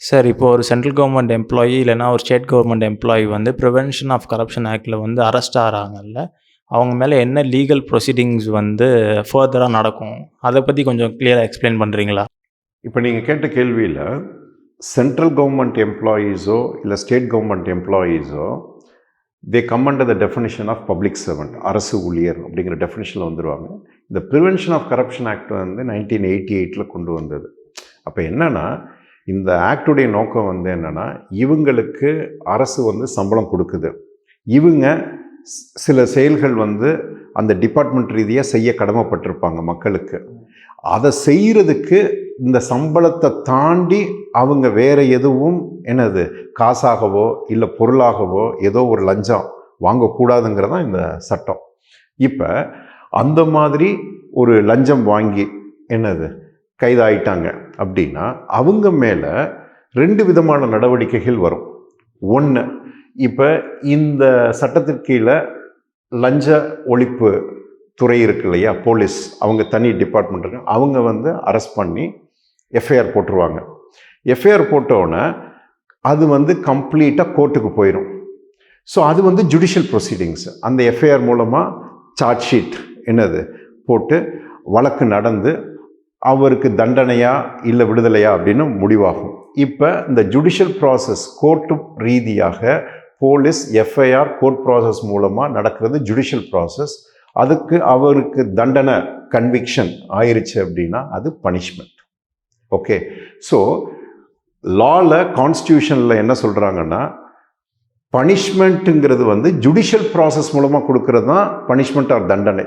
Sir இப்போ ஒரு central government employee இல்லைன்னா ஒரு ஸ்டேட் கவர்மெண்ட் எம்ப்ளாயி வந்து ப்ரிவென்ஷன் ஆஃப் கரப்ஷன் ஆக்டில் வந்து அரெஸ்ட் ஆகிறாங்கல்ல, அவங்க மேலே என்ன லீகல் ப்ரொசீடிங்ஸ் வந்து ஃபர்தராக நடக்கும்? அதை பற்றி கொஞ்சம் கிளியராக எக்ஸ்பிளைன் பண்ணுறீங்களா? இப்போ நீங்கள் கேட்ட கேள்வியில் சென்ட்ரல் கவர்மெண்ட் எம்ப்ளாயீஸோ இல்லை ஸ்டேட் கவர்மெண்ட் எம்ப்ளாயீஸோ they come under the definition of public servant, அரசு ஊழியர் அப்படிங்கிற டெஃபினிஷனில் வந்துடுவாங்க. இந்த ப்ரிவென்ஷன் ஆஃப் கரப்ஷன் ஆக்ட் வந்து 1988 கொண்டு வந்தது. அப்போ என்னென்னா, இந்த ஆக்டுடைய நோக்கம் வந்து என்னென்னா, இவங்களுக்கு அரசு வந்து சம்பளம் கொடுக்குது, இவங்க சில செயல்கள் வந்து அந்த டிபார்ட்மெண்ட் ரீதியாக செய்ய கடமைப்பட்டிருப்பாங்க மக்களுக்கு. அதை செய்கிறதுக்கு இந்த சம்பளத்தை தாண்டி அவங்க வேறு எதுவும் என்னது காசாகவோ இல்லை பொருளாகவோ ஏதோ ஒரு லஞ்சம் வாங்கக்கூடாதுங்கிறதான் இந்த சட்டம். இப்போ அந்த மாதிரி ஒரு லஞ்சம் வாங்கி என்னது கைதாயிட்டாங்க அப்படின்னா அவங்க மேலே 2 விதமான நடவடிக்கைகள் வரும். ஒன்று, இப்போ இந்த சட்டத்திற்கு கீழே லஞ்ச ஒழிப்பு துறை இருக்கு இல்லையா, போலீஸ், அவங்க தனி டிபார்ட்மெண்ட் இருக்கு, அவங்க வந்து அரெஸ்ட் பண்ணி எஃப்ஐஆர் போட்டுருவாங்க. எஃப்ஐஆர் போட்டோன்னே அது வந்து கம்ப்ளீட்டாக கோர்ட்டுக்கு போயிடும். ஸோ அது வந்து ஜுடிஷியல் ப்ரொசீடிங்ஸ். அந்த எஃப்ஐஆர் மூலமாக சார்ஜ் ஷீட் என்னது போட்டு வழக்கு நடந்து அவருக்கு தண்டனையா இல்லை விடுதலையா அப்படின்னு முடிவாகும். இப்போ இந்த ஜுடிஷியல் ப்ராசஸ் கோர்ட்டு ரீதியாக போலீஸ் எஃப்ஐஆர் கோர்ட் ப்ராசஸ் மூலமாக நடக்கிறது ஜுடிஷியல் ப்ராசஸ். அதுக்கு அவருக்கு தண்டனை கன்விக்ஷன் ஆயிருச்சு அப்படின்னா அது பனிஷ்மெண்ட். ஓகே, ஸோ லாவில் கான்ஸ்டியூஷனில் என்ன சொல்கிறாங்கன்னா, பனிஷ்மெண்ட்டுங்கிறது வந்து ஜுடிஷியல் ப்ராசஸ் மூலமாக கொடுக்கறது தான் பனிஷ்மெண்ட் ஆர் தண்டனை.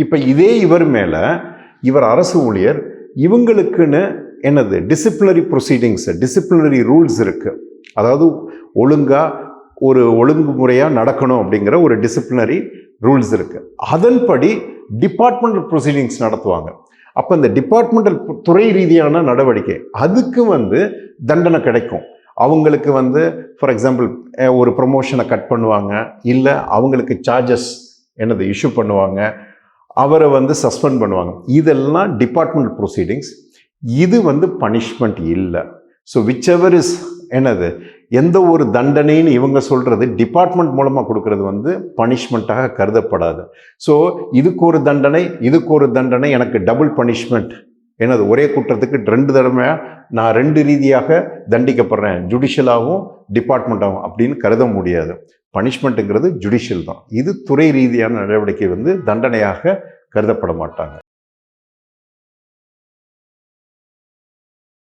இப்போ இதே இவர் மேலே, இவர் அரசு ஊழியர், இவங்களுக்குன்னு என்னது டிசிப்ளினரி ப்ரொசீடிங்ஸ், டிசிப்ளினரி ரூல்ஸ் இருக்குது. அதாவது ஒழுங்காக ஒரு ஒழுங்குமுறையாக நடக்கணும் அப்படிங்கிற ஒரு டிசிப்ளினரி ரூல்ஸ் இருக்குது. அதன்படி டிபார்ட்மெண்டல் ப்ரொசீடிங்ஸ் நடத்துவாங்க. அப்போ இந்த டிபார்ட்மெண்டல் துறை ரீதியான நடவடிக்கை அதுக்கு வந்து தண்டனை கிடைக்கும். அவங்களுக்கு வந்து ஃபார் எக்ஸாம்பிள் ஒரு ப்ரமோஷனை கட் பண்ணுவாங்க, இல்லை அவங்களுக்கு சார்ஜஸ் என்னது இஷ்யூ பண்ணுவாங்க, அவரை வந்து சஸ்பெண்ட் பண்ணுவாங்க. இதெல்லாம் டிபார்ட்மெண்ட் ப்ரொசீடிங்ஸ். இது வந்து பனிஷ்மெண்ட் இல்லை. ஸோ விச் எவர் இஸ் என்னது எந்த ஒரு தண்டனைன்னு இவங்க சொல்கிறது டிபார்ட்மெண்ட் மூலமாக கொடுக்கறது வந்து பனிஷ்மெண்ட்டாக கருதப்படாது. ஸோ இதுக்கு ஒரு தண்டனை, இதுக்கு ஒரு தண்டனை, எனக்கு டபுள் பனிஷ்மெண்ட் என்னது ஒரே குற்றத்துக்கு 2 தடவையாக நான் 2 ரீதியாக தண்டிக்கப்படுறேன், ஜுடிஷியலாகவும் டிபார்ட்மெண்ட்டாகவும் அப்படின்னு கருத முடியாது. பனிஷ்மெண்ட்டுங்கிறது ஜுடிஷியல் தான். இது துறை ரீதியான நடவடிக்கை வந்து தண்டனையாக கருதப்பட மாட்டாங்க.